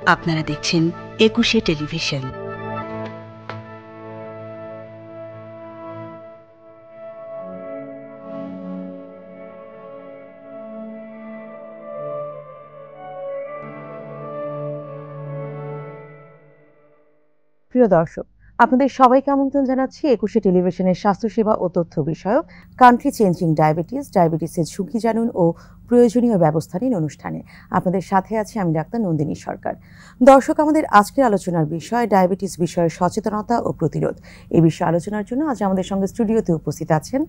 আপনারা দেখছেন একুশে টেলিভিশন। প্রিয় দর্শক, আপনাদের সবাইকে আমন্ত্রণ জানাচ্ছি একুশে টেলিভিশনের স্বাস্থ্যসেবা ও তথ্য বিষয়ক কান্ট্রি চেঞ্জিং ডায়াবেটিসের ঝুঁকি জানুন ও প্রয়োজনীয় ব্যবস্থা নিন অনুষ্ঠানে। আপনাদের সাথে আছি আমি ডাক্তার নন্দিনী সরকার। দর্শক, আমাদের আজকের আলোচনার বিষয় ডায়াবেটিস বিষয়ে সচেতনতা ও প্রতিরোধ। এই বিষয়ে আলোচনার জন্য আজ আমাদের সঙ্গে স্টুডিওতে উপস্থিত আছেন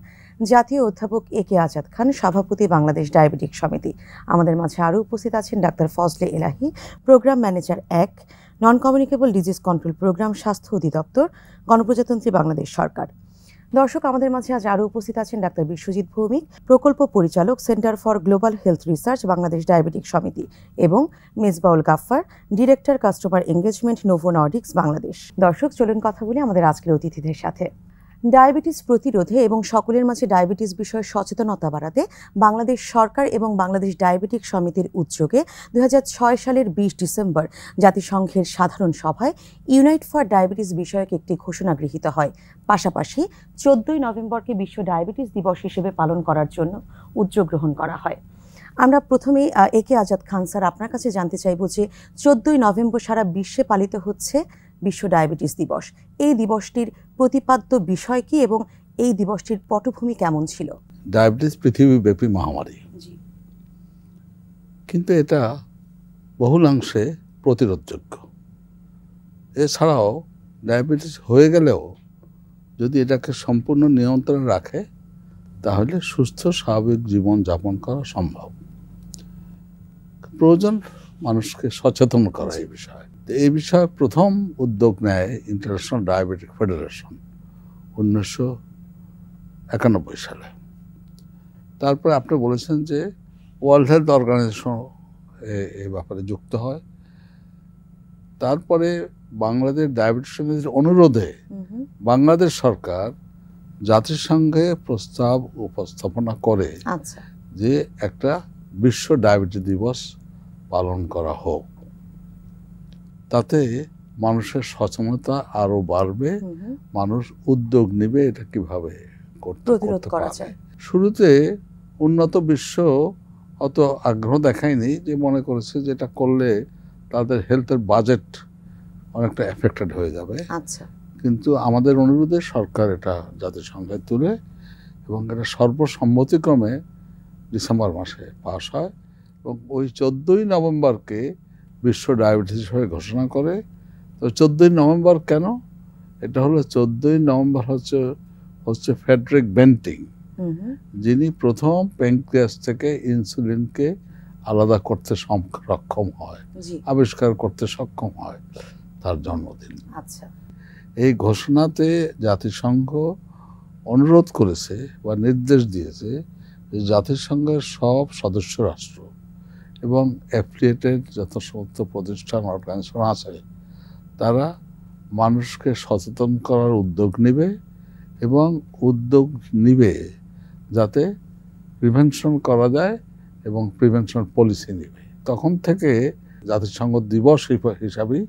জাতীয় অধ্যাপক একে আজাদ খান, সভাপতি বাংলাদেশ ডায়াবেটিক সমিতি। আমাদের মাঝে আরও উপস্থিত আছেন doctor Fazle Elahi, program manager 1, non communicable disease control program, স্বাস্থ্য অধিদপ্তর, গণপ্রজাতন্ত্রী বাংলাদেশ সরকার। দর্শক, আমাদের মাঝে আজ আরও উপস্থিত আছেন ডাক্তার বিশ্বজিৎ ভৌমিক, প্রকল্প পরিচালক, center for global health research, Bangladesh diabetic সমিতি, এবং Mezbaul Gaffar, director customer engagement, Novo Nordisk Bangladesh. দর্শক, চলুন কথা বলি আমাদের আজকের অতিথিদের সাথে। ডায়াবেটিস প্রতিরোধে এবং সকলের মাঝে ডায়াবেটিস বিষয়ে সচেতনতা বাড়াতে বাংলাদেশ সরকার এবং বাংলাদেশ ডায়াবেটিক সমিতির উদ্যোগে 2006 সালের 20 ডিসেম্বর জাতিসংঘের সাধারণ সভায় ইউনাইট ফর ডায়াবেটিস বিষয়ক একটি ঘোষণা গৃহীত হয়। পাশাপাশি 14ই নভেম্বরকে বিশ্ব ডায়াবেটিস দিবস হিসেবে পালন করার জন্য উদ্যোগ গ্রহণ করা হয়। আমরা প্রথমেই একে আজাদ খান স্যার, আপনার কাছে জানতে চাইব যে 14ই নভেম্বর সারা বিশ্বে পালিত হচ্ছে বিশ্ব ডায়াবেটিস দিবস। এই দিবসটির প্রতিপাদ্য বিষয় কি এবং এই দিবসটির পটভূমি কেমন ছিল? ডায়াবেটিস পৃথিবীব্যাপী মহামারী, কিন্তু এটা বহুলাংশে প্রতিরোধযোগ্য। এছাড়াও ডায়াবেটিস হয়ে গেলেও যদি এটাকে সম্পূর্ণ নিয়ন্ত্রণে রাখে তাহলে সুস্থ স্বাভাবিক জীবন যাপন করা সম্ভব। প্রয়োজন মানুষকে সচেতন করা এই বিষয়ে। এই বিষয়ে প্রথম উদ্যোগ নেয় ইন্টারন্যাশনাল ডায়াবেটিক ফেডারেশন 1991 সালে। তারপরে আপনি বলেছেন যে ওয়ার্ল্ড হেলথ অর্গানাইজেশন এই ব্যাপারে যুক্ত হয়। তারপরে বাংলাদেশ ডায়াবেটিস সমিতির অনুরোধে বাংলাদেশ সরকার জাতিসংঘে প্রস্তাব উপস্থাপনা করে যে একটা বিশ্ব ডায়াবেটিস দিবস পালন করা হোক। তাতে মানুষের সচেতনতা আরো বাড়বে, মানুষ উদ্যোগ নেবে এটা কিভাবে প্রতিরোধ করা যায়। শুরুতে উন্নত বিশ্ব অত আগ্রহ দেখায়নি, যে মনে করেছে যে এটা করলে তাদের হেলথের বাজেট অনেকটা এফেক্টেড হয়ে যাবে। কিন্তু আমাদের অনুরোধে সরকার এটা জাতিসংঘে তুলে এবং এটা সর্বসম্মতিক্রমে ডিসেম্বর মাসে পাস হয় এবং ওই 14ই নভেম্বরকে বিশ্ব ডায়াবেটিস হিসেবে ঘোষণা করে। তো 14ই নভেম্বর কেন? এটা হলো 14ই নভেম্বর হচ্ছে ফ্রেডরিক বেন্টিং, যিনি প্রথম প্যানক্রিয়াস থেকে ইনসুলিনকে আলাদা করতে সক্ষম হয়, আবিষ্কার করতে সক্ষম হয়, তার জন্মদিন। এই ঘোষণাতে জাতিসংঘ অনুরোধ করেছে বা নির্দেশ দিয়েছে যে জাতিসংঘের সব সদস্য রাষ্ট্র এবং অ্যাফিলিয়েটেড যত সমস্ত প্রতিষ্ঠান অর্গানাইজেশন আছে তারা মানুষকে সচেতন করার উদ্যোগ নেবে এবং উদ্যোগ নিবে যাতে প্রিভেনশন করা যায় এবং প্রিভেনশন পলিসি নেবে। তখন থেকে জাতিসংঘ দিবস হিসাবেই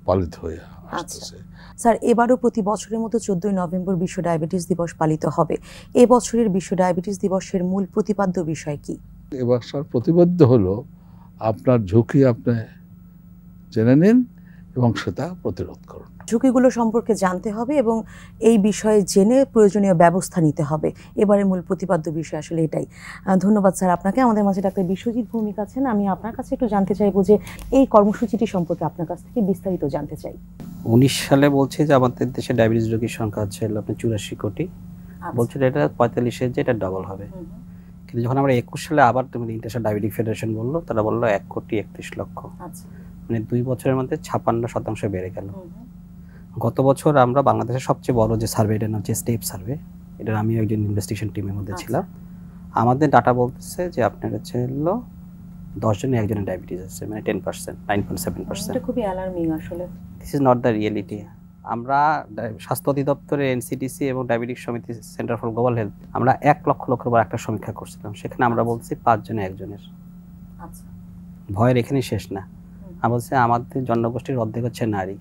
পালিত হয়ে আসতেছে। স্যার, এবারও প্রতি বছরের মতো 14ই নভেম্বর বিশ্ব ডায়াবেটিস দিবস পালিত হবে। এবছরের বিশ্ব ডায়াবেটিস দিবসের মূল প্রতিপাদ্য বিষয় কি? এবার প্রতিপাদ্য হলো আপনার ঝুঁকি আপনি জেনে নিন এবং সেটা প্রতিরোধ করুন। ঝুঁকিগুলো সম্পর্কে জানতে হবে এবং এই বিষয়ে জেনে প্রয়োজনীয় ব্যবস্থা নিতে হবে। এবারের মূল প্রতিপাদ্য বিষয় আসলে এটাই। ধন্যবাদ স্যার আপনাকে। আমাদের মাঝে ডাক্তার বিশ্বজিৎ ভৌমিক আছেন। আমি আপনার কাছে একটু জানতে চাইবো যে এই কর্মসূচিটি সম্পর্কে আপনার কাছ থেকে বিস্তারিত জানতে চাই। 19 সালে বলছে যে আমাদের দেশে ডায়াবেটিস রোগীর সংখ্যা হচ্ছে আপনার 84 কোটি, বলছিল এটা 45-এর যে এটা ডবল হবে। কিন্তু যখন আমরা 21 সালে আবার ইন্টারন্যাশনাল ডায়াবেটিক ফেডারেশন বললো, তারা বললো 1,31,00,000। মানে 2 বছরের মধ্যে 56% বেড়ে গেল। গত বছর আমরা বাংলাদেশের সবচেয়ে বড় যে সার্ভে, এটা হচ্ছে স্টেপ সার্ভে, এটার আমিও একজন ইনভেস্টিগেশন টিমের মধ্যে ছিলাম। আমাদের ডাটা বলতেছে যে আপনার হচ্ছে 10 জনে একজনের ডায়াবেটিস আছে, মানে 10%, 9.7%। এটা খুবই অ্যালার্মিং আসলে। This is not the reality. আমরা স্বাস্থ্য অধিদপ্তরের এনসিডিসি এবং ডায়াবেটিক সমিতি সেন্টার ফর গ্লোবাল হেলথ আমরা 1 লক্ষ লোকের উপর একটা সমীক্ষা করছিলাম। সেখানে আমরা বলছি 5 জনে একজনের। ভয়ের এখানেই শেষ না, আমি বলছি আমাদের জনগোষ্ঠীর অর্ধেক হচ্ছে নারী,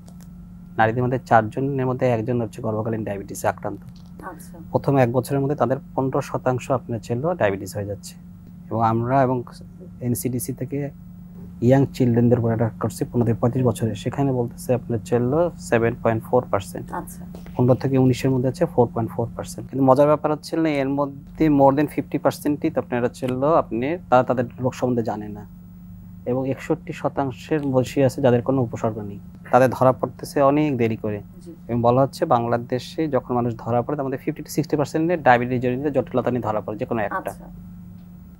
নারীদের মধ্যে 4 জনের মধ্যে 1 জন হচ্ছে গর্ভকালীন ডায়াবেটিসে আক্রান্ত। প্রথম 1 বছরের মধ্যে তাদের 15% আপনার ছিল ডায়াবেটিস হয়ে যাচ্ছে। এবং আমরা এবং এনসিডিসি থেকে ইয়াং চিলড্রেনদের উপর এটা করছি 15 থেকে 35 বছরে, সেখানে বলতেছে আপনার ছিল 7.4%। 15 থেকে 19-এর মধ্যে আছে 4.4%। কিন্তু মজার ব্যাপার হচ্ছে এর মধ্যে মোর দেন 50%ই আপনার ছিল আপনি তাদের রোগ সম্বন্ধে জানে না, এবং 61% বয়সী আছে যাদের কোনো উপসর্গ নেই, তাদের ধরা পড়তেছে অনেক দেরি করে। এবং বলা হচ্ছে বাংলাদেশে যখন মানুষ ধরা পড়ে তার মধ্যে 50 to 60% ডায়াবেটিস জনিত জটিলতা নিয়ে ধরা পড়ে, যে কোনো একটা।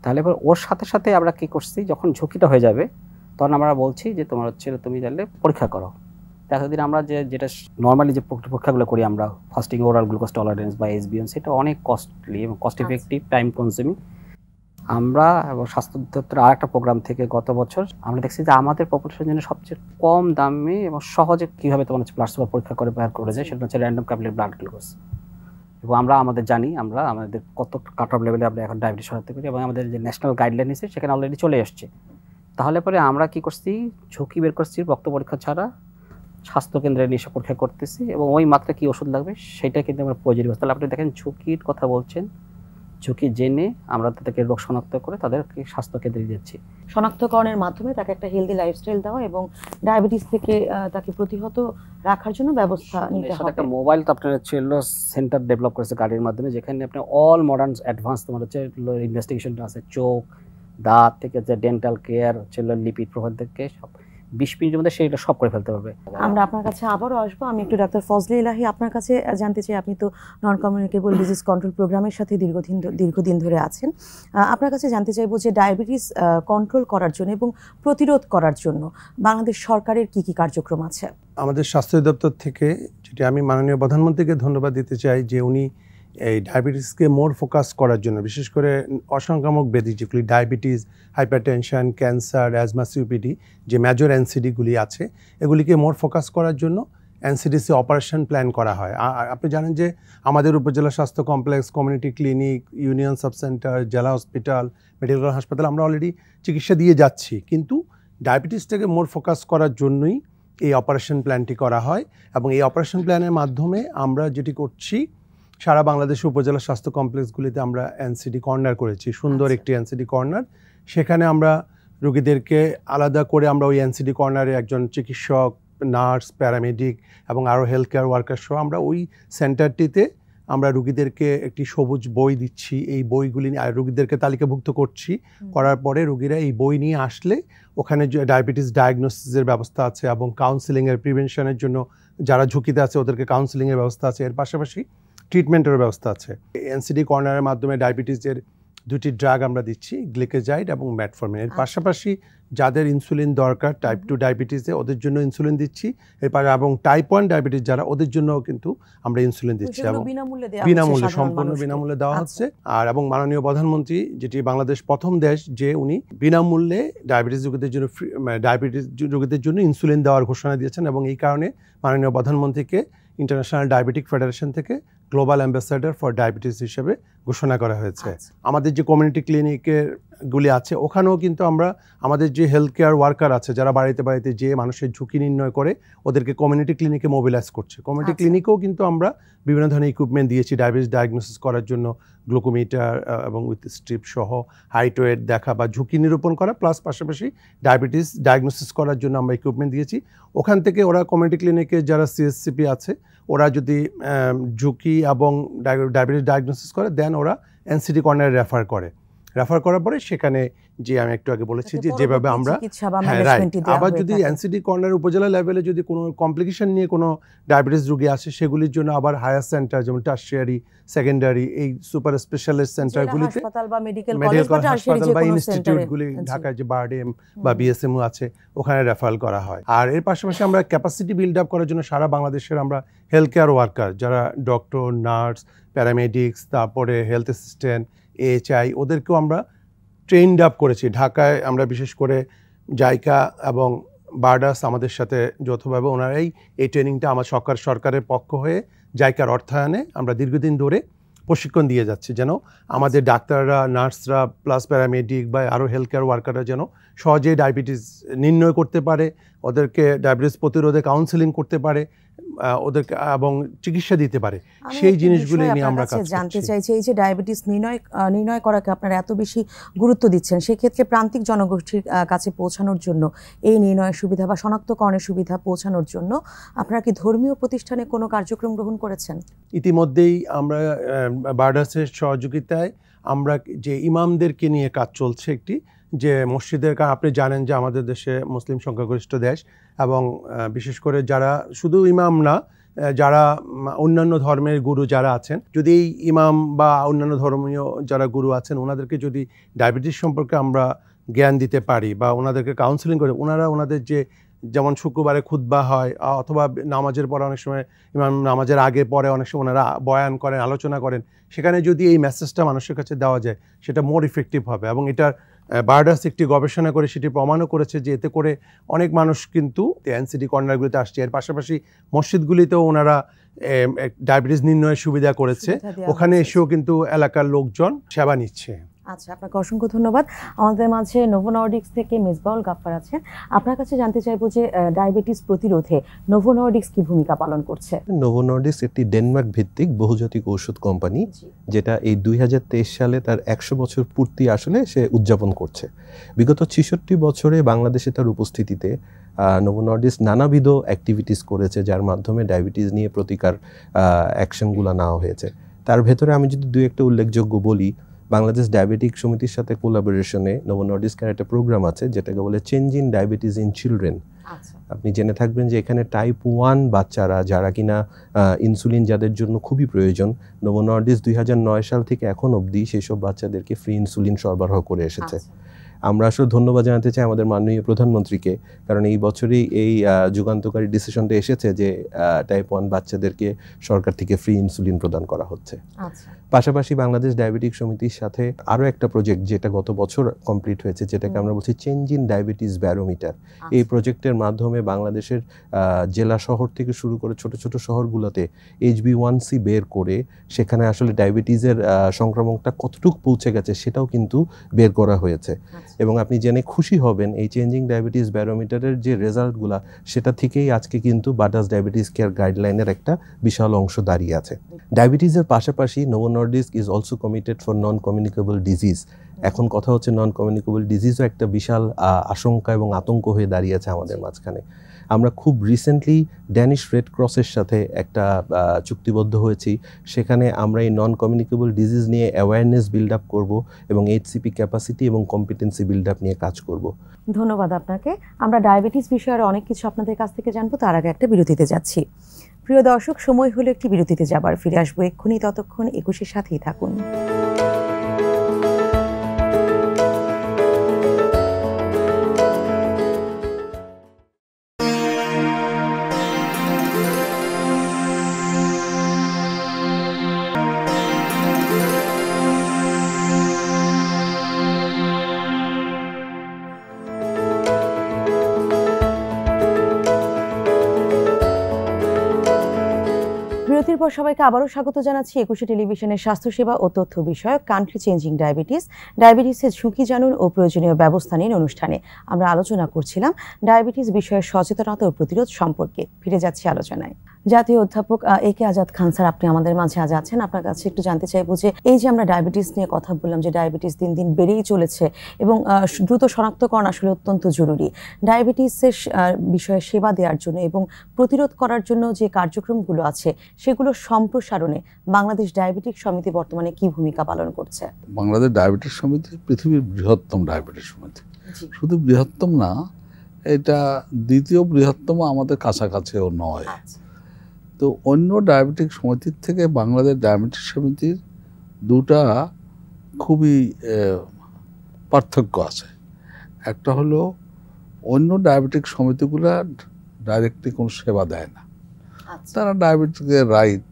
তাহলে এবার ওর সাথে সাথে আমরা কি করছি, যখন ঝুঁকিটা হয়ে যাবে তখন আমরা বলছি যে তোমার হচ্ছে তুমি তাহলে পরীক্ষা করো। এতদিন আমরা যেটা নর্মালি যে পরীক্ষাগুলো করি আমরা, ফাস্টিং ওরাল গ্লুকোজ টলারেন্স বা এসবিএন, সেটা অনেক কস্টলি এবং কস্ট ইফেক্টিভ, টাইম কনজিউমিং। আমরা এবং স্বাস্থ্য দপ্তরের আরেকটা প্রোগ্রাম থেকে গত বছর আমরা দেখছি যে আমাদের পপুলেশনের জন্য সবচেয়ে কম দামে এবং সহজে কীভাবে তোমার হচ্ছে ব্লাড সুগার পরীক্ষা করে বের করে যায়, সেটা হচ্ছে র্যান্ডম ক্যাপিলারি ব্লাড গ্লুকোজ। এবং আমরা আমাদের জানি আমরা আমাদের কত কাট অফ লেভেলে আমরা এখন ডায়াবেটিস সরাতে পারি, এবং আমাদের যে ন্যাশনাল গাইডলাইন আছে সেখানে অলরেডি চলে এসছে। তাহলে পরে আমরা কি করছি, ঝুঁকি বের করছি রক্ত পরীক্ষা ছাড়া স্বাস্থ্যকেন্দ্রে নিয়ে এসে পরীক্ষা করতেছি, এবং ওই মাত্রা কী ওষুধ লাগবে সেটা কিন্তু আমরা প্রয়োজনীয়। তাহলে আপনি দেখেন ঝুঁকির কথা বলছেন, ঝুঁকি জেনে আমরা তাদেরকে রোগ শনাক্ত করে তাদেরকে স্বাস্থ্যকেন্দ্রে দিচ্ছি। শনাক্তকরণের মাধ্যমে তাকে একটা হেলদি লাইফস্টাইল দেওয়া এবং ডায়াবেটিস থেকে তাকে প্রতিহত রাখার জন্য ব্যবস্থা নিতে হবে। একটা মোবাইল তো আপনার ছিল সেন্টার ডেভেলপ করেছে গাড়ির মাধ্যমে, যেখানে আপনি অল মডার্ন অ্যাডভান্স তোমার হচ্ছে ইনভেস্টিগেশনটা আছে, চোখ দাঁত থেকে যে ডেন্টাল কেয়ার ছিল, লিপিড প্রোফাইল থেকে সব 20 মিনিটের মধ্যে সেটা সব করে ফেলতে পারবে। আমরা আপনার কাছে আবারও আসবো। আমি একটু ডাক্তার ফজলে ইলাহি আপনার কাছে জানতে চাই, আপনি তো নন কমিউনিকেবল ডিজিজ কন্ট্রোল প্রোগ্রামের সাথে দীর্ঘদিন ধরে আছেন। আপনার কাছে জানতে চাইবো যে ডায়াবেটিস কন্ট্রোল করার জন্য এবং প্রতিরোধ করার জন্য বাংলাদেশ সরকারের কি কি কার্যক্রম আছে? আমাদের স্বাস্থ্য দপ্তর থেকে, যেটি আমি মাননীয় প্রধানমন্ত্রীকে ধন্যবাদ দিতে চাই, যে উনি এই ডায়াবেটিসকে মোর ফোকাস করার জন্য, বিশেষ করে অসংক্রামক ব্যাধি যেগুলি diabetes, hypertension, cancer, asthma, COPD, যে মেজর এনসিডিগুলি আছে, এগুলিকে মোর ফোকাস করার জন্য এনসিডিসি অপারেশন প্ল্যান করা হয়। আপনি জানেন যে আমাদের উপজেলা স্বাস্থ্য complex, community clinic, union sub centre, জেলা হসপিটাল, মেডিকেল হাসপাতাল আমরা অলরেডি চিকিৎসা দিয়ে যাচ্ছি, কিন্তু ডায়াবেটিসটাকে মোর ফোকাস করার জন্যই এই অপারেশন প্ল্যানটি করা হয়। এবং এই অপারেশন প্ল্যানের মাধ্যমে আমরা যেটি করছি, সারা বাংলাদেশের উপজেলা স্বাস্থ্য কমপ্লেক্সগুলিতে আমরা এনসিডি কর্নার করেছি, সুন্দর একটি এনসিডি কর্নার। সেখানে আমরা রোগীদেরকে আলাদা করে আমরা ওই এনসিডি কর্নারে একজন চিকিৎসক, নার্স, প্যারামেডিক এবং আরও হেলথ কেয়ার ওয়ার্কার সহ আমরা ওই সেন্টারটিতে আমরা রোগীদেরকে একটি সবুজ বই দিচ্ছি। এই বইগুলি নিয়ে রোগীদেরকে তালিকাভুক্ত করছি, করার পরে রোগীরা এই বই নিয়ে আসলে ওখানে যে ডায়াবেটিস ডায়াগনোসিসের ব্যবস্থা আছে এবং কাউন্সিলিংয়ের, প্রিভেনশনের জন্য যারা ঝুঁকিতে আছে ওদেরকে কাউন্সিলিংয়ের ব্যবস্থা আছে। এর পাশাপাশি ট্রিটমেন্টের ব্যবস্থা আছে। এনসিডি কর্নারের মাধ্যমে ডায়াবেটিসের 2টি ড্রাগ আমরা দিচ্ছি, গ্লিকেজাইড এবং ম্যাটফর্মিন। এর পাশাপাশি যাদের ইনসুলিন দরকার টাইপ 2 ডায়াবেটিসে, ওদের জন্য ইনসুলিন দিচ্ছি। এরপরে এবং টাইপ 1 ডায়াবেটিস যারা, ওদের জন্যও কিন্তু আমরা ইনসুলিন দিচ্ছি, এবং বিনামূল্যে, সম্পূর্ণ বিনামূল্যে দেওয়া হচ্ছে। আর এবং মাননীয় প্রধানমন্ত্রী, যেটি বাংলাদেশ প্রথম দেশ যে উনি বিনামূল্যে ডায়াবেটিস রোগীদের জন্য ইনসুলিন দেওয়ার ঘোষণা দিয়েছেন, এবং এই কারণে মাননীয় প্রধানমন্ত্রীকে ইন্টারন্যাশনাল ডায়াবেটিক ফেডারেশন থেকে গ্লোবাল অ্যাম্বাসাডর ফর ডায়াবেটিস হিসেবে ঘোষণা করা হয়েছে। আমাদের যে কমিউনিটি ক্লিনিকের গুলি আছে ওখানেও কিন্তু আমরা আমাদের যে হেলথ কেয়ার ওয়ার্কার আছে যারা বাড়িতে বাড়িতে যে মানুষের ঝুঁকি নির্ণয় করে ওদেরকে কমিউনিটি ক্লিনিকে মোবিলাইজ করছে। কমিউনিটি ক্লিনিকেও কিন্তু আমরা বিভিন্ন ধরনের ইকুইপমেন্ট দিয়েছি ডায়াবেটিস ডায়াগনোসিস করার জন্য, গ্লুকোমিটার এবং উইথ স্ট্রিপ সহ হাইট ওয়েট দেখা বা ঝুঁকি নিরূপণ করা, প্লাস পাশাপাশি ডায়াবেটিস ডায়াগনোসিস করার জন্য আমরা ইকুইপমেন্ট দিয়েছি। ওখান থেকে ওরা কমিউনিটি ক্লিনিকে যারা সিএসসিপি আছে ওরা যদি ঝুঁকি এবং ডায়াবেটিস ডায়াগনোসিস করে দেন ওরা এনসিডি কর্নারে রেফার করার পরে সেখানে যে আমি একটু আগে বলেছি যে যেভাবে আমরা আবার যদি এনসিডি কর্নার উপজেলা লেভেলে যদি কোনো কমপ্লিকেশন নিয়ে কোনো ডায়াবেটিস রোগী আসে সেগুলির জন্য আবার হায়ার সেন্টার যেমন টারশিয়ারি, সেকেন্ডারি, এই সুপার স্পেশালিস্ট সেন্টারগুলিতে মেডিকেল হাসপাতাল বা ইনস্টিটিউটগুলি ঢাকায় যে বারডিএম বা বিএসএমও আছে ওখানে রেফারেল করা হয়। আর এর পাশাপাশি আমরা ক্যাপাসিটি বিল্ড আপ করার জন্য সারা বাংলাদেশের আমরা হেলথ কেয়ার ওয়ার্কার যারা ডক্টর, নার্স, প্যারামেডিক্স, তারপরে হেলথ অ্যাসিস্ট্যান্ট, এএইচআই, ওদেরকেও আমরা ট্রেইনড আপ করেছি। ঢাকায় আমরা বিশেষ করে জাইকা এবং বার্ডাস আমাদের সাথে যৌথভাবে ওনারাই এই ট্রেনিংটা আমার সরকারের পক্ষ হয়ে জাইকার অর্থায়নে আমরা দীর্ঘদিন ধরে প্রশিক্ষণ দিয়ে যাচ্ছি, যেন আমাদের ডাক্তাররা, নার্সরা প্লাস প্যারামেডিক বা আরও হেলথ কেয়ার ওয়ার্কাররা যেন সহজে ডায়াবেটিস নির্ণয় করতে পারে, ওদেরকে ডায়াবেটিস প্রতিরোধে কাউন্সেলিং করতে পারে, ওদেরকে এবং চিকিৎসা দিতে পারে, সেই জিনিসগুলো নিয়ে আমরা কাজ জানতে চাইছি। এই যে ডায়াবেটিস নির্ণয় করাকে আপনারা এত বেশি গুরুত্ব দিচ্ছেন, সেক্ষেত্রে প্রান্তিক জনগোষ্ঠীর কাছে পৌঁছানোর জন্য, এই নির্ণয়ের সুবিধা বা শনাক্তকরণের সুবিধা পৌঁছানোর জন্য আপনারা কি ধর্মীয় প্রতিষ্ঠানে কোনো কার্যক্রম গ্রহণ করেছেন? ইতিমধ্যেই আমরা বার্ডাসের সহযোগিতায় আমরা যে ইমামদেরকে নিয়ে কাজ চলছে একটি, যে মসজিদের, আপনি জানেন যে আমাদের দেশে মুসলিম সংখ্যাগরিষ্ঠ দেশ, এবং বিশেষ করে যারা শুধু ইমাম না, যারা অন্যান্য ধর্মের গুরু যারা আছেন, যদি এই ইমাম বা অন্যান্য ধর্মীয় যারা গুরু আছেন ওনাদেরকে যদি ডায়াবেটিস সম্পর্কে আমরা জ্ঞান দিতে পারি বা ওনাদেরকে কাউন্সেলিং করে, ওনাদের যে যেমন শুক্রবারে খুতবা হয় অথবা নামাজের পরে অনেক সময় ইমাম নামাজের আগে পরে অনেক সময় ওনারা বয়ান করেন, আলোচনা করেন, সেখানে যদি এই মেসেজটা মানুষের কাছে দেওয়া যায় সেটা মোর ইফেক্টিভ হবে। এবং এটার বার্ডাস একটি গবেষণা করে সেটি প্রমাণও করেছে যে এতে করে অনেক মানুষ কিন্তু এনসিডি কর্নারগুলিতে আসছে। এর পাশাপাশি মসজিদগুলিতেও ওনারা ডায়াবেটিস নির্ণয়ের সুবিধা করেছে, ওখানে এসেও কিন্তু এলাকার লোকজন সেবা নিচ্ছে। আচ্ছা, আপনাকে অসংখ্য ধন্যবাদ। আমাদের মাঝে নোভো নর্ডিক্স থেকে মেজবাউল গাফফার আছেন। আপনার কাছে জানতে চাইবো যে ডায়াবেটিস প্রতিরোধে নোভো নর্ডিক্স কি ভূমিকা পালন করছে? নোভো নর্ডিক্স একটি ডেনমার্ক ভিত্তিক বহুজাতিক ঔষধ কোম্পানি, যেটা এই 2023 সালে তার 100 বছর পূর্তি আসলে সে উদযাপন করছে। বিগত 66 বছরে বাংলাদেশে তার উপস্থিতিতে নোভো নর্ডিক্স নানাবিধ অ্যাক্টিভিটিস করেছে, যার মাধ্যমে ডায়াবেটিস নিয়ে প্রতিকার অ্যাকশনগুলো নেওয়া হয়েছে। তার ভেতরে আমি যদি দুই একটা উল্লেখযোগ্য বলি, বাংলাদেশ ডায়াবেটিক সমিতির সাথে কোলাবোরেশনে নোভো নর্ডিক্সের একটা প্রোগ্রাম আছে যেটাকে বলে চেঞ্জিং ডায়াবেটিস ইন চিলড্রেন। আপনি জেনে থাকবেন যে এখানে টাইপ 1 বাচ্চারা যারা কিনা ইনসুলিন যাদের জন্য খুবই প্রয়োজন, নোভো নর্ডিক্স 2009 সাল থেকে এখন অবধি সেসব বাচ্চাদেরকে ফ্রি ইনসুলিন সরবরাহ করে এসেছে। আমরা আসলে ধন্যবাদ জানাতে চাই আমাদের মাননীয় প্রধানমন্ত্রীকে, কারণ এই বছরই এই যুগান্তকারী ডিসিশনটা এসেছে যে টাইপ 1 বাচ্চাদেরকে সরকার থেকে ফ্রি ইনসুলিন প্রদান করা হচ্ছে। পাশাপাশি বাংলাদেশ ডায়াবেটিক সমিতির সাথে আরও একটা প্রজেক্ট যেটা গত বছর কমপ্লিট হয়েছে, যেটাকে আমরা বলছি চেঞ্জ ইন ডায়াবেটিস ব্যারোমিটার। এই প্রজেক্টের মাধ্যমে বাংলাদেশের জেলা শহর থেকে শুরু করে ছোট ছোট শহরগুলোতে HbA1c বের করে সেখানে আসলে ডায়াবেটিসের সংক্রমণটা কতটুকু পৌঁছে গেছে সেটাও কিন্তু বের করা হয়েছে। এবং আপনি জেনে খুশি হবেন এই চেঞ্জিং ডায়াবেটিস ব্যারোমিটারের যে রেজাল্টগুলো, সেটা থেকেই আজকে কিন্তু বার্ডাস ডায়াবেটিস কেয়ার গাইডলাইনের একটা বিশাল অংশ দাঁড়িয়ে আছে। ডায়াবেটিসের পাশাপাশি Novo Nordisk is also committed for non communicable disease. এখন কথা হচ্ছে নন কমিউনিকেবল ডিজিজও একটা বিশাল আশঙ্কা এবং আতঙ্ক হয়ে দাঁড়িয়েছে আমাদের মাঝখানে। আমরা খুব রিসেন্টলি ড্যানিশ রেড ক্রসের সাথে একটা চুক্তিবদ্ধ হয়েছি, সেখানে আমরা এই নন কমিউনিকেবল ডিজিজ নিয়ে অ্যাওয়ারনেস বিল্ড আপ করবো এবং HCP ক্যাপাসিটি এবং কম্পিটেন্সি বিল্ড আপ নিয়ে কাজ করব। ধন্যবাদ আপনাকে। আমরা ডায়াবেটিস বিষয়ে অনেক কিছু আপনাদের কাছ থেকে জানবো, তার আগে একটা বিরতিতে যাচ্ছি। প্রিয় দর্শক, সময় হলো একটি বিরতিতে যাবার, ফিরে আসবো এক্ষুনি, ততক্ষণ 21-এর সাথেই থাকুন। বিরতির পর সবাইকে আবারও স্বাগত জানাচ্ছি 21 টেলিভিশনের স্বাস্থ্যসেবা ও তথ্য বিষয়ক কান্ট্রি চেঞ্জিং ডায়াবেটিসের ঝুঁকি জানুন ও প্রয়োজনীয় ব্যবস্থা নিন অনুষ্ঠানে। আমরা আলোচনা করছিলাম ডায়াবেটিস বিষয়ে সচেতনতা ও প্রতিরোধ সম্পর্কে। ফিরে যাচ্ছি আলোচনায়। জাতীয় অধ্যাপক AK আজাদ খান স্যার, আপনি আমাদের মাঝে আজ আছেন। আপনার কাছে একটু জানতে চাইবো যে এই যে আমরা ডায়াবেটিস নিয়ে কথা বললাম, যে ডায়াবেটিস দিন দিন বেড়েই চলেছে এবং দ্রুত শনাক্তকরণ আসলে অত্যন্ত জরুরি। ডায়াবেটিসের বিষয়ে সেবা দেওয়ার জন্য এবং প্রতিরোধ করার জন্য যে কার্যক্রমগুলো আছে সেগুলো সম্প্রসারণে বাংলাদেশ ডায়াবেটিক সমিতি বর্তমানে কি ভূমিকা পালন করছে? বাংলাদেশ ডায়াবেটিস সমিতি পৃথিবীর বৃহত্তম ডায়াবেটিস সমিতি। শুধু বৃহত্তম না, এটা দ্বিতীয় বৃহত্তম আমাদের কাছাকাছিও নয়। তো অন্য ডায়াবেটিক সমিতির থেকে বাংলাদেশ ডায়াবেটিস সমিতির দুটা খুবই পার্থক্য আছে। একটা হলো অন্য ডায়াবেটিক সমিতিগুলো ডাইরেক্টলি কোনো সেবা দেয় না, তারা ডায়াবেটিসের রাইট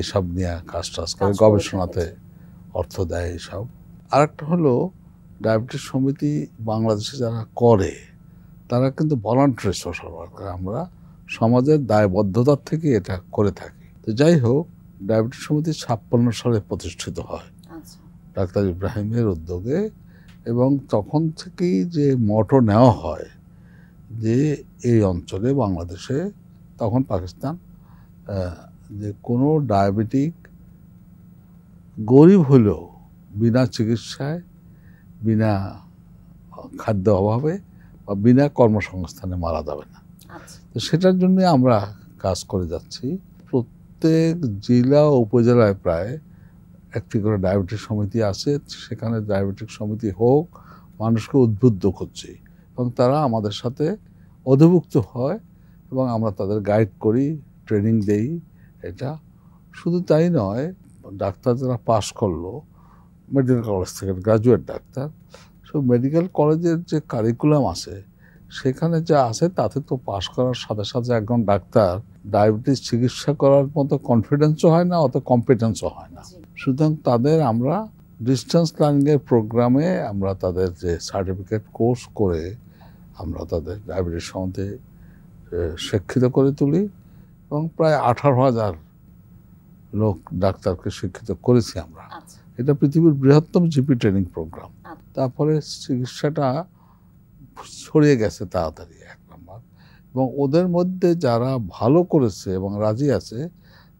এসব নিয়ে কাজ করে, গবেষণাতে অর্থ দেয় এইসব। আরেকটা হলো ডায়াবেটিস সমিতি বাংলাদেশে যারা করে তারা কিন্তু ভলান্টারি সোশ্যাল ওয়ার্কার। আমরা সমাজের দায়বদ্ধতার থেকে এটা করে থাকি। তো যাই হোক, ডায়াবেটিস সমিতি 56 সালে প্রতিষ্ঠিত হয় ডাক্তার ইব্রাহিমের উদ্যোগে এবং তখন থেকেই যে মটো নেওয়া হয় যে এই অঞ্চলে বাংলাদেশে, তখন পাকিস্তান, যে কোনো ডায়াবেটিক গরিব হলেও বিনা চিকিৎসায়, বিনা খাদ্য অভাবে বা বিনা কর্মসংস্থানে মারা যাবে না। তো সেটার জন্য আমরা কাজ করে যাচ্ছি। প্রত্যেক জেলা ও উপজেলায় প্রায় একটি করে ডায়াবেটিক সমিতি আছে, সেখানে ডায়াবেটিক সমিতি হোক, মানুষকে উদ্বুদ্ধ করছি এবং তারা আমাদের সাথে অধিভুক্ত হয় এবং আমরা তাদের গাইড করি, ট্রেনিং দেই। এটা শুধু তাই নয়, ডাক্তার যারা পাশ করলো মেডিকেল কলেজ থেকে, গ্রাজুয়েট ডাক্তার, সব মেডিকেল কলেজের যে কারিকুলাম আছে সেখানে যা আছে তাতে তো পাশ করার সাথে সাথে একজন ডাক্তার ডায়াবেটিস চিকিৎসা করার মতো কনফিডেন্সও হয় না, অত কম্পিটেন্সও হয় না। সুতরাং তাদের আমরা ডিস্টেন্স লার্নিংয়ের প্রোগ্রামে আমরা তাদের যে সার্টিফিকেট কোর্স করে আমরা তাদের ডায়াবেটিস সম্বন্ধে শিক্ষিত করে তুলি এবং প্রায় 18,000 লোক ডাক্তারকে শিক্ষিত করেছি আমরা। এটা পৃথিবীর বৃহত্তম জিপি ট্রেনিং প্রোগ্রাম। তারপরে চিকিৎসাটা ছড়িয়ে গেছে তাড়াতাড়ি, এক নম্বর। এবং ওদের মধ্যে যারা ভালো করেছে এবং রাজি আছে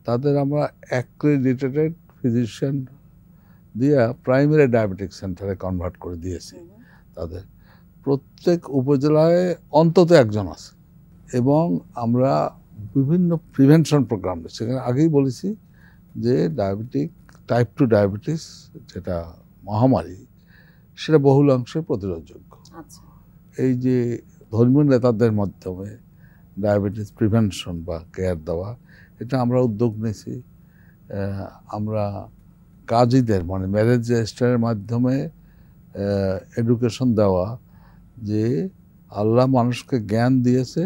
তাদের আমরা অ্যাক্রেডিটেড ফিজিশিয়ান দিয়ে প্রাইমারি ডায়াবেটিক সেন্টারে কনভার্ট করে দিয়েছি। তাদের প্রত্যেক উপজেলায় অন্তত একজন আছে এবং আমরা বিভিন্ন প্রিভেনশন প্রোগ্রাম সেখানে আগেই বলেছি যে ডায়াবেটিক টাইপ 2 ডায়াবেটিস যেটা মহামারী, সেটা বহুল অংশে প্রতিরোধযোগ্য। এই যে ধর্মীয় নেতাদের মাধ্যমে ডায়াবেটিস প্রিভেনশন বা কেয়ার দেওয়া, এটা আমরা উদ্যোগ নিয়েছি। আমরা কাজীদের মানে ম্যারেজ রেজিস্ট্রারের মাধ্যমে এডুকেশন দেওয়া যে আল্লাহ মানুষকে জ্ঞান দিয়েছে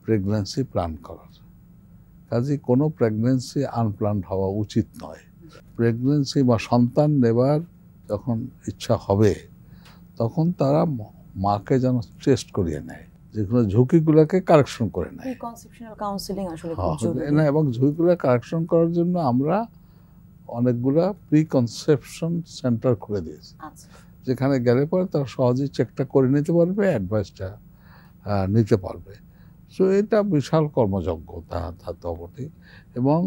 প্রেগন্যান্সি প্ল্যান করার, কাজে কোনো প্রেগন্যান্সি আনপ্ল্যান্ড হওয়া উচিত নয়। প্রেগন্যান্সি বা সন্তান নেবার যখন ইচ্ছা হবে তখন তারা মাকে যেন টেস্ট করিয়ে নেয়, যেগুলো ঝুঁকিগুলোকে কারেকশন করে নেয়। এবং ঝুঁকিগুলো কারেকশন করার জন্য আমরা অনেকগুলা প্রিকনসেপশন সেন্টার খুলে দিয়েছি, যেখানে গেলে পরে তারা সহজেই চেকটা করে নিতে পারবে, অ্যাডভাইসটা নিতে পারবে। সো এটা বিশাল কর্মযজ্ঞ তা তো বটে। এবং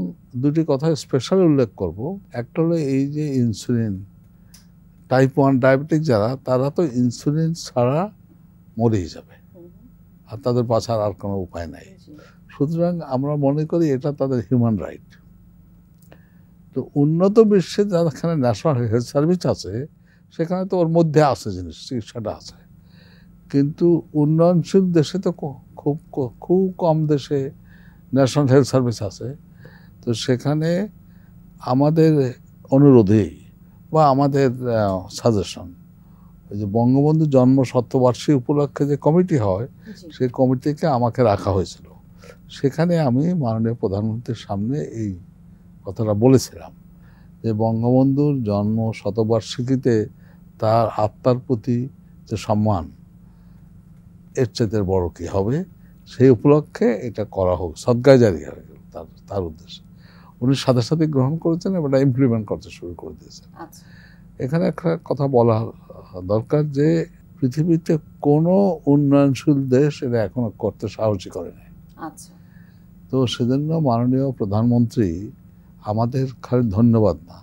দুটি কথা স্পেশাল উল্লেখ করব। একটা হলো এই যে ইনসুলিন, টাইপ 1 ডায়াবেটিক যারা, তারা তো ইনসুলিন ছাড়া মরেই যাবে আর তাদের বাঁচার আর কোনো উপায় নাই। সুতরাং আমরা মনে করি এটা তাদের হিউম্যান রাইট। তো উন্নত বিশ্বে যেখানে ন্যাশনাল হেলথ সার্ভিস আছে সেখানে তো ওর মধ্যে আছে জিনিস, চিকিৎসাটা আছে, কিন্তু উন্নয়নশীল দেশে তো খুব কম দেশে ন্যাশনাল হেলথ সার্ভিস আছে। তো সেখানে আমাদের অনুরোধেই বা আমাদের সাজেশন, ওই যে বঙ্গবন্ধু জন্ম শতবার্ষিকী উপলক্ষে যে কমিটি হয় সেই কমিটিকে আমাকে রাখা হয়েছিল। সেখানে আমি মাননীয় প্রধানমন্ত্রীর সামনে এই কথাটা বলেছিলাম যে বঙ্গবন্ধুর জন্ম শতবার্ষিকীতে তার আত্মার প্রতি যে সম্মান, এর চাইতে বড় কী হবে, সেই উপলক্ষে এটা করা হোক, সদকায় জারি হয়ে গেল তার উদ্দেশ্যে। উনি সাথে সাথে গ্রহণ করেছেন এবং এটা ইমপ্লিমেন্ট করতে শুরু করে দিয়েছেন। এখানে একটা কথা বলা দরকার যে পৃথিবীতে কোনো উন্নয়নশীল দেশ এটা এখনো করতে সাহসী করে নাই। তো সেজন্য মাননীয় প্রধানমন্ত্রী আমাদের খালি ধন্যবাদ না,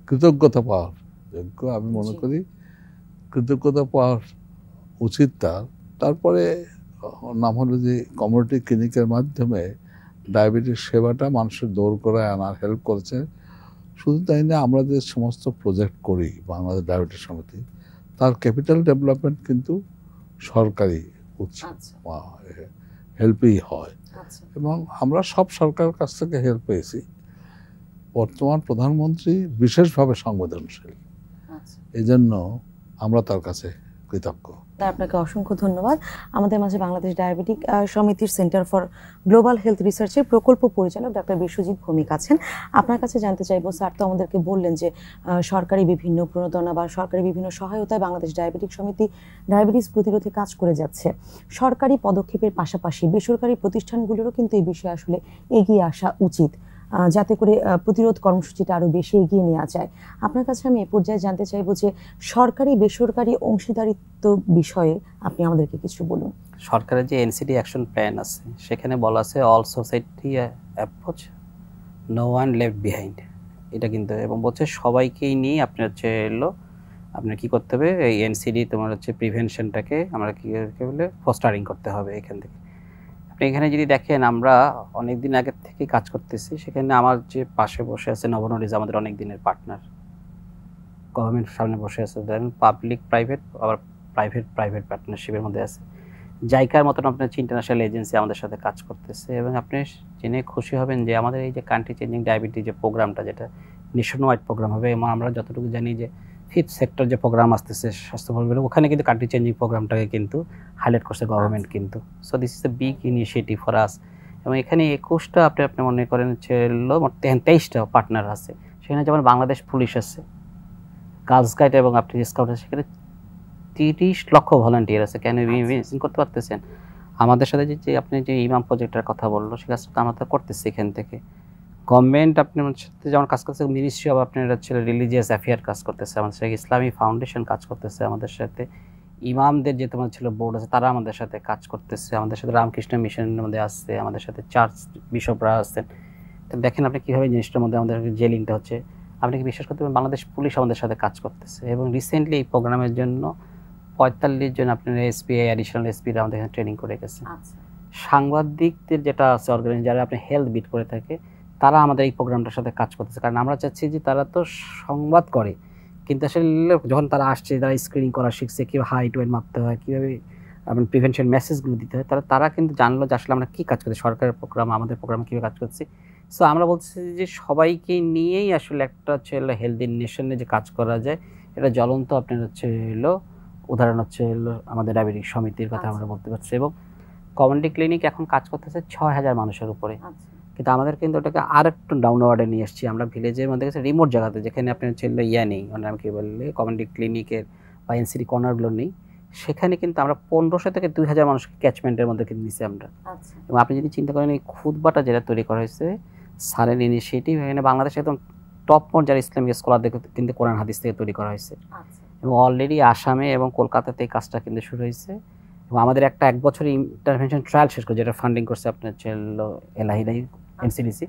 কৃতজ্ঞতা পাওয়ার যোগ্য। আমি মনে করি কৃতজ্ঞতা পাওয়ার উচিত তার। তারপরে নাম হলো যে কমিউনিটি ক্লিনিকের মাধ্যমে ডায়াবেটিস সেবাটা মানুষের দৌড় করে আনার হেল্প করেছে। শুধু তাই না, আমরা যে সমস্ত প্রজেক্ট করি বাংলাদেশ ডায়াবেটিস সমিতি, তার ক্যাপিটাল ডেভেলপমেন্ট কিন্তু সরকারি হেল্পেই হয় এবং আমরা সব সরকারের কাছ থেকে হেল্প পেয়েছি। বর্তমান প্রধানমন্ত্রী বিশেষভাবে সংবেদনশীল, এই জন্য আমরা তার কাছে কৃতজ্ঞ। আপনাকে অসংখ্য ধন্যবাদ। আমাদের মাঝে বাংলাদেশ ডায়াবেটিক সমিতির সেন্টার ফর গ্লোবাল হেলথ রিসার্চের প্রকল্প পরিচালক ডাক্তার বিশ্বজিৎ ভৌমিক আছেন। আপনার কাছে জানতে চাইবো, স্যার তো আমাদেরকে বললেন যে সরকারি বিভিন্ন প্রণোদনা বা সরকারি বিভিন্ন সহায়তায় বাংলাদেশ ডায়াবেটিক সমিতি ডায়াবেটিস প্রতিরোধে কাজ করে যাচ্ছে। সরকারি পদক্ষেপের পাশাপাশি বেসরকারি প্রতিষ্ঠানগুলোরও কিন্তু এই বিষয়ে আসলে এগিয়ে আসা উচিত। যাতে করে প্রতিরোধ কর্মসূচিটা আরও বেশি এগিয়ে নেওয়া যায়। আপনার কাছে আমি এ পর্যায়ে জানতে চাইবো যে সরকারি বেসরকারি অংশীদারিত্ব বিষয়ে আপনি আমাদেরকে কিছু বলুন। সরকারের যে এনসিডি অ্যাকশন প্ল্যান আছে সেখানে বলা আছে all society approach, no one left behind, এটা কিন্তু, এবং বলছে সবাইকেই নিয়ে আপনার হচ্ছে আপনার কী করতে হবে, এই এনসিডি তোমার হচ্ছে প্রিভেনশনটাকে আমরা কী বলে ফস্টারিং করতে হবে এখান থেকে। আপনি এখানে যদি দেখেন আমরা অনেক দিন আগের থেকেই কাজ করতেছি, সেখানে আমার যে পাশে বসে আছে নবনরিজ, আমাদের অনেক দিনের পার্টনার, গভর্নমেন্ট সামনে বসে আছে, দেন পাবলিক প্রাইভেট, আবার প্রাইভেট পার্টনারশিপের মধ্যে আছে। জাইকার মতন আপনার ইন্টারন্যাশনাল এজেন্সি আমাদের সাথে কাজ করতেছে, এবং আপনি জেনে খুশি হবেন যে আমাদের এই যে কান্ট্রি চেঞ্জিং ডায়াবেটিস যে প্রোগ্রামটা, যেটা নেশন ওয়াইড প্রোগ্রাম হবে, এবং আমরা যতটুকু জানি যে 5th সেক্টর যে প্রোগ্রাম আসতেছে স্বাস্থ্য পরিবারে, ওখানে কিন্তু কান্ট্রি চেঞ্জিং প্রোগ্রামটাকে কিন্তু হাইলাইট করছে গভর্নমেন্ট কিন্তু। So this is a big initiative for us. এবং এখানে 21টা আপনি মনে করেন হচ্ছে 23টা পার্টনার আছে। সেখানে যেমন বাংলাদেশ পুলিশ আছে, গার্লস গাইড এবং আপনি স্কাউট আছে, সেখানে 30 লক্ষ ভলান্টিয়ার আছে। কেন ইমেজিন করতে পারতেছেন? আমাদের সাথে যে আপনি যে ইমাম প্রজেক্টের কথা বললো, সে কাজটা আমরা তো করতেছি এখান থেকে। গভর্নমেন্ট আপনার সাথে যেমন কাজ করতেছে, মিনিস্ট্রি অফ আপনার হচ্ছে রিলিজিয়াস অ্যাফেয়ার কাজ করতেছে আমাদের সাথে, ইসলামী ফাউন্ডেশন কাজ করতেছে আমাদের সাথে, ইমামদের যে তোমার ছিল বোর্ড আছে তারা আমাদের সাথে কাজ করতেছে, আমাদের সাথে রামকৃষ্ণ মিশনের মধ্যে আসছে, আমাদের সাথে চার্চ বিশপরা আসছেন। তো দেখেন আপনি কীভাবে জিনিসটার মধ্যে আমাদের যে লিঙ্কটা হচ্ছে, আপনি কি বিশ্বাস করতে পারেন বাংলাদেশ পুলিশ আমাদের সাথে কাজ করতেছে। এবং রিসেন্টলি এই প্রোগ্রামের জন্য 45 জন আপনার এসপিআই অ্যাডিশনাল এসপিরা আমাদের এখানে ট্রেনিং করে গেছে। সাংবাদিকদের যেটা আছে অর্গানাইজেশন, যারা আপনি হেলথ বিট করে থাকে, তারা আমাদের এই প্রোগ্রামটার সাথে কাজ করতেছে। কারণ আমরা চাচ্ছি যে তারা তো সংবাদ করে, কিন্তু আসলে যখন তারা আসছে, তারা স্ক্রিনিং করা শিখছে, কীভাবে হাইট ওয়েট মাপতে হয়, কীভাবে আপনার প্রিভেনশন মেসেজগুলো দিতে হয়, তারা কিন্তু জানলো যে আসলে আমরা কী কাজ করছি, সরকারের প্রোগ্রাম আমাদের প্রোগ্রামে কীভাবে কাজ করছি। সো আমরা বলছি যে সবাইকে নিয়েই আসলে একটা হচ্ছে হেলদি নেশনে যে কাজ করা যায়, এটা জ্বলন্ত আপনার হচ্ছে উদাহরণ হচ্ছে আমাদের ডায়াবেটিক সমিতির কথা আমরা বলতে পারছি। এবং কমিউনিটি ক্লিনিক এখন কাজ করতেছে 6000 মানুষের উপরে। কিন্তু আমাদের কিন্তু ওটাকে আর একটু ডাউনওয়ার্ডে নিয়ে এসেছি আমরা, ভিলেজের মধ্যে গেছে, রিমোট জায়গাতে, যেখানে আপনার হচ্ছে নেই, আমি কী বললে কমিউনিটি ক্লিনিকের বা এনসিডি কর্নারগুলো নেই, সেখানে কিন্তু আমরা 1500 থেকে 2000 মানুষকে ক্যাচমেন্টের মধ্যে কিন্তু নিচ্ছি আমরা। এবং আপনি যদি চিন্তা করেন এই খুদবাটা যেটা তৈরি করা হয়েছে সারের ইনিশিয়েটিভ, এখানে বাংলাদেশে একদম টপ মোস্ট যারা ইসলামিক স্কলারদের কিন্তু কোরআন হাদিস থেকে তৈরি করা হয়েছে। এবং অলরেডি আসামে এবং কলকাতাতে এই কাজটা কিন্তু শুরু হয়েছে। এবং আমাদের একটা 1 বছরের ইন্টারভেনশন ট্রায়াল শেষ করে, যেটা ফান্ডিং করছে আপনার এলাহিদাই এনসিডিসি।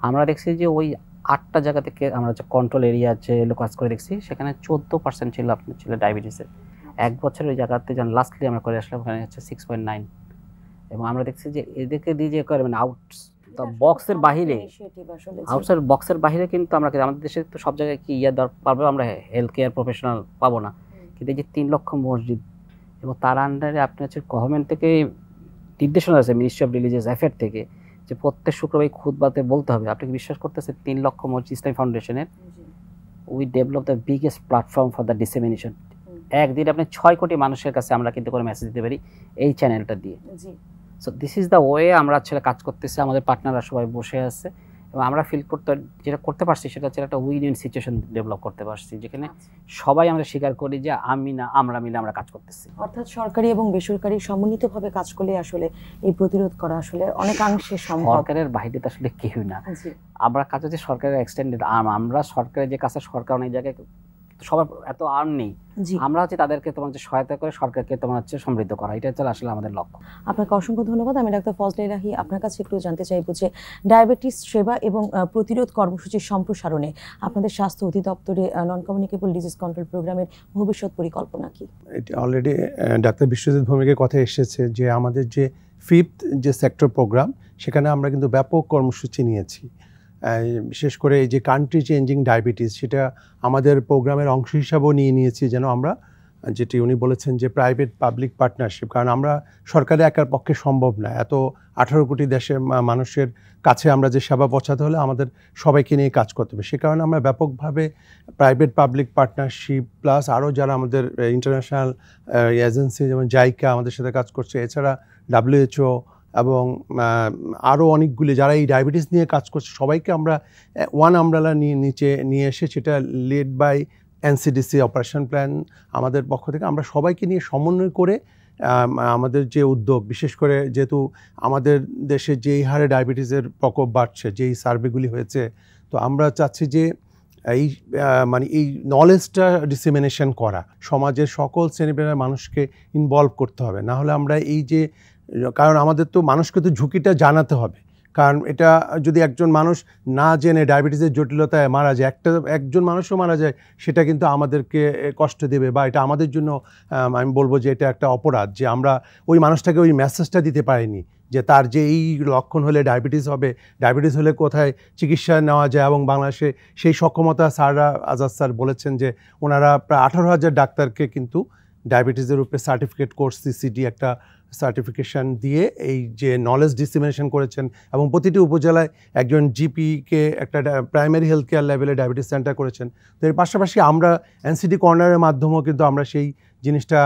আমরা দেখছি যে ওই 8টা জায়গা থেকে আমরা হচ্ছে কন্ট্রোল এরিয়া আছে কাজ করে দেখছি, সেখানে 14% ছিল আপনার ছিল ডায়াবেটিসের। 1 বছরের ওই জায়গাতে যখন লাস্টলি আমরা করে আসলাম, ওখানে হচ্ছে 6.9। এবং আমরা দেখছি যে এদেরকে দিয়ে যে করে মানে বক্সের বাহিরে, আউটসাইড বক্সের বাহিরে কিন্তু আমরা আমাদের দেশে তো সব জায়গায় কি পারবো আমরা হেলথ কেয়ার প্রফেশনাল পাবো না, কিন্তু এই যে 3 লক্ষ মসজিদ এবং তার আন্ডারে আপনার হচ্ছে গভর্নমেন্ট থেকে নির্দেশনা আছে, মিনিস্ট্রি অফ রিলিজিয়াস অ্যাফেয়ার থেকে, যে প্রত্যেক শুক্রবার খুতবাতে বলতে হবে। আপনি কি বিশ্বাস করতেছেন 3 লক্ষ মসজিদ ইসলামী ফাউন্ডেশনের we develop the biggest platform for the dissemination. একদিন আপনি 6 কোটি মানুষের কাছে আমরা কিন্তু করে মেসেজ দিতে পারি এই চ্যানেলটা দিয়ে। So this is the way আমরা ছেলে কাজ করতেছি, আমাদের পার্টনাররা সবাই বসে আছে, এবং আমরা ফিল যেটা করতে পারছি সেটা হচ্ছে একটা উইন উইন সিচুয়েশন ডেভেলপ করতে পারছি, যেখানে সবাই আমরা স্বীকার করি যে আমি না আমরা মিলে আমরা কাজ করতেছি। অর্থাৎ সরকারি এবং বেসরকারি সমন্বিতভাবে কাজ করলে আসলে এই প্রতিরোধ করা আসলে অনেকাংশে সম্ভব। সরকারের বাইরে তো আসলে কেউই না, আমরা কাজ হচ্ছে সরকারের এক্সটেন্ডেড আর্ম। আমরা সরকারের যে কাজটা, সরকার অনেক জায়গায় সবার এত আর্ম নেই, আমরা হচ্ছে তাদেরকে তোমার হচ্ছে সহায়তা করে সরকারকে তোমার হচ্ছে সমৃদ্ধ করা, এটা হচ্ছে আসলে আমাদের লক্ষ্য। আপনাকে অসংখ্য ধন্যবাদ। আমি ডাক্তার ফজলে ইলাহি আপনার কাছে একটু জানতে চাইবো যে ডায়াবেটিস সেবা এবং প্রতিরোধ কর্মসূচির সম্প্রসারণে আপনাদের স্বাস্থ্য অধিদপ্তরে নন কমিউনিকেবল ডিজিজ কন্ট্রোল প্রোগ্রামের ভবিষ্যৎ পরিকল্পনা কি? এটা অলরেডি ডাক্তার বিশ্বজিৎ ভৌমিকের কথা এসেছে যে আমাদের যে 5th যে সেক্টর প্রোগ্রাম, সেখানে আমরা কিন্তু ব্যাপক কর্মসূচি নিয়েছি। বিশেষ করে এই যে কান্ট্রি চেঞ্জিং ডায়াবেটিস, সেটা আমাদের প্রোগ্রামের অংশ হিসাবেও নিয়েছি, যেন আমরা যেটি উনি বলেছেন যে প্রাইভেট পাবলিক পার্টনারশিপ, কারণ আমরা সরকারের একার পক্ষে সম্ভব না, এত 18 কোটি দেশের মানুষের কাছে আমরা যে সেবা পৌঁছাতে হলে আমাদের সবাইকে নিয়ে কাজ করতে হবে। সে কারণে আমরা ব্যাপকভাবে প্রাইভেট পাবলিক পার্টনারশিপ প্লাস আরও যারা আমাদের ইন্টারন্যাশনাল এজেন্সি যেমন জাইকা আমাদের সাথে কাজ করছে, এছাড়া WHO এবং আরও অনেকগুলি যারা এই ডায়াবেটিস নিয়ে কাজ করছে, সবাইকে আমরা ওয়ান আমব্রেলা নিচে নিয়ে এসে, সেটা led by NCDC operation plan আমাদের পক্ষ থেকে, আমরা সবাইকে নিয়ে সমন্বয় করে আমাদের যে উদ্যোগ, বিশেষ করে যেহেতু আমাদের দেশে যেই হারে ডায়াবেটিসের প্রকোপ বাড়ছে, যেই সার্ভেগুলি হয়েছে, তো আমরা চাচ্ছি যে এই মানে এই নলেজটা ডিসেমিনেশন করা, সমাজের সকল শ্রেণীপেশার মানুষকে ইনভলভ করতে হবে। না হলে আমরা এই যে, কারণ আমাদের তো মানুষকে তো ঝুঁকিটা জানাতে হবে, কারণ এটা যদি একজন মানুষ না জেনে ডায়াবেটিসের জটিলতায় মারা যায়, একজন মানুষও মারা যায়, সেটা কিন্তু আমাদেরকে কষ্ট দেবে, বা এটা আমাদের জন্য আমি বলবো যে এটা একটা অপরাধ যে আমরা ওই মানুষটাকে ওই মেসেজটা দিতে পারিনি যে তার যে এই লক্ষণ হলে ডায়াবেটিস হবে, ডায়াবেটিস হলে কোথায় চিকিৎসা নেওয়া যায়। এবং বাংলাদেশে সেই সক্ষমতা স্যাররা, আজাদ স্যার বলেছেন যে ওনারা প্রায় 18,000 ডাক্তারকে কিন্তু ডায়াবেটিসের উপরে সার্টিফিকেট কোর্স সিসিডি একটা সার্টিফিকেশন দিয়ে এই যে নলেজ ডিসিমিনেশন করেছেন, এবং প্রতিটি উপজেলায় একজন জিপিকে একটা প্রাইমারি হেলথ কেয়ার লেভেলে ডায়াবেটিস সেন্টার করেছেন। তো এর পাশাপাশি আমরা এনসিডি কর্নারের মাধ্যমেও কিন্তু আমরা সেই জিনিসটা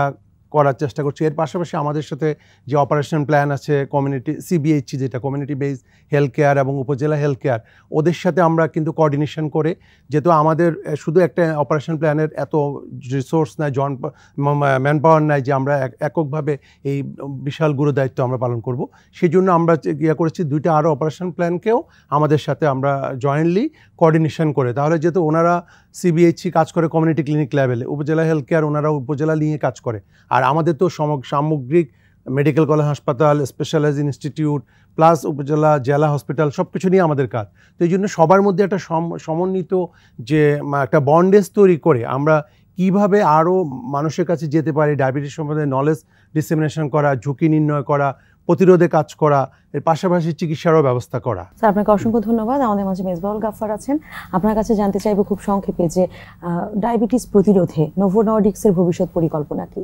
করার চেষ্টা করছি। এর পাশাপাশি আমাদের সাথে যে অপারেশন প্ল্যান আছে, কমিউনিটি সিবিএইচসি যেটা কমিউনিটি বেসড হেলথ কেয়ার এবং উপজেলা হেলথ কেয়ার, ওদের সাথে আমরা কিন্তু কোঅর্ডিনেশন করে, যেহেতু আমাদের শুধু একটা অপারেশন প্ল্যানের এত রিসোর্স নাই, ম্যান পাওয়ার নাই যে আমরা এককভাবে এই বিশাল গুরু দায়িত্ব আমরা পালন করব। সেই জন্য আমরা ইয়ে করেছি দুইটা আরও অপারেশন প্ল্যানকেও আমাদের সাথে আমরা জয়েন্টলি কোঅর্ডিনেশন করে, তাহলে যেহেতু ওনারা সিবিএইচসি কাজ করে কমিউনিটি ক্লিনিক লেভেলে, উপজেলা হেলথ কেয়ার ওনারা উপজেলা নিয়ে কাজ করে, আর আমাদের তো সামগ্রিক মেডিকেল কলেজ হাসপাতাল, স্পেশালাইজ ইনস্টিটিউট প্লাস উপজেলা জেলা হসপিটাল সব কিছু নিয়ে আমাদের কাজ। তো এই জন্য সবার মধ্যে একটা সমন্বিত যে একটা বন্ডেজ তৈরি করে আমরা কিভাবে আরও মানুষের কাছে যেতে পারি, ডায়াবেটিস সম্বন্ধে নলেজ ডিসেমিনেশন করা, ঝুঁকি নির্ণয় করা, প্রতিরোধে কাজ করা, এর পাশাপাশি চিকিৎসারও ব্যবস্থা করা। স্যার আপনাকে অসংখ্য ধন্যবাদ। আমাদের মাঝে মেজবাউল গাফফার আছেন। আপনার কাছে জানতে চাইবো খুব সংক্ষেপে যে ডায়াবেটিস প্রতিরোধে নোভো নর্ডিক্সের ভবিষ্যৎ পরিকল্পনা কি?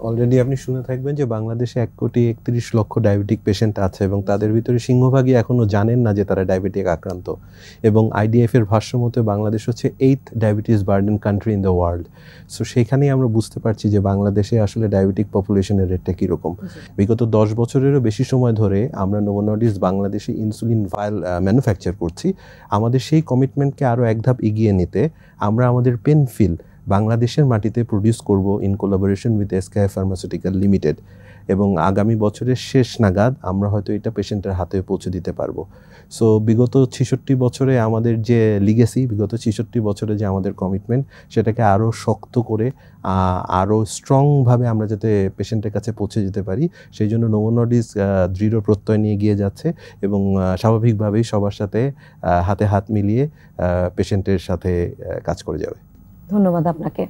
অলরেডি আপনি শুনে থাকবেন যে বাংলাদেশে 1,31,00,000 ডায়াবেটিক পেশেন্ট আছে, এবং তাদের ভিতরে সিংহভাগই এখনও জানেন না যে তারা ডায়াবেটিক আক্রান্ত। এবং IDF এর ভাষ্য মতে বাংলাদেশ হচ্ছে 8th diabetes burden country in the world. So সেখানেই আমরা বুঝতে পারছি যে বাংলাদেশে আসলে ডায়াবেটিক পপুলেশনের রেটটা কীরকম। বিগত 10 বছরেরও বেশি সময় ধরে আমরা নোভো নর্ডিক্স বাংলাদেশে ইনসুলিন ভায়াল ম্যানুফ্যাকচার করছি। আমাদের সেই কমিটমেন্টকে আরও এক ধাপ এগিয়ে নিতে আমরা আমাদের পেনফিল বাংলাদেশের মাটিতে প্রডিউস করব in collaboration with SKI pharmaceutical limited, এবং আগামী বছরের শেষ নাগাদ আমরা হয়তো এটা পেশেন্টের হাতে পৌঁছে দিতে পারবো। সো বিগত 66 বছরে আমাদের যে লিগেসি, বিগত 66 বছরে যে আমাদের কমিটমেন্ট, সেটাকে আরও শক্ত করে আরও স্ট্রংভাবে আমরা যাতে পেশেন্টের কাছে পৌঁছে যেতে পারি, সেই জন্য নোভো নর্ডিক্স দৃঢ় প্রত্যয় নিয়ে গিয়ে যাচ্ছে, এবং স্বাভাবিকভাবেই সবার সাথে হাতে হাত মিলিয়ে পেশেন্টের সাথে কাজ করে যাবে। ধন্যবাদ আপনাকে।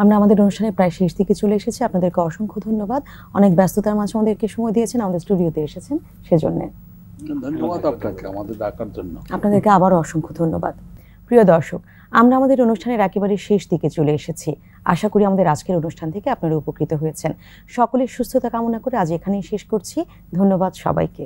আমরা আমাদের অনুষ্ঠানে প্রায় শেষ দিকে চলে এসেছি। আপনাদেরকে অসংখ্য ধন্যবাদ। অনেক ব্যস্ততার মাঝে আমাদেরকে সময় দিয়েছেন, আমাদের স্টুডিওতে এসেছেন, সেজন্য ধন্যবাদ আপনাকে আমাদের ডাকার জন্য। আপনাদেরকে আবারও অসংখ্য ধন্যবাদ। প্রিয় দর্শক, আমরা আমাদের অনুষ্ঠানের একেবারে শেষ দিকে চলে এসেছি। আশা করি আমাদের আজকের অনুষ্ঠান থেকে আপনারা উপকৃত হয়েছেন। সকলের সুস্থতা কামনা করে আজ এখানেই শেষ করছি। ধন্যবাদ সবাইকে।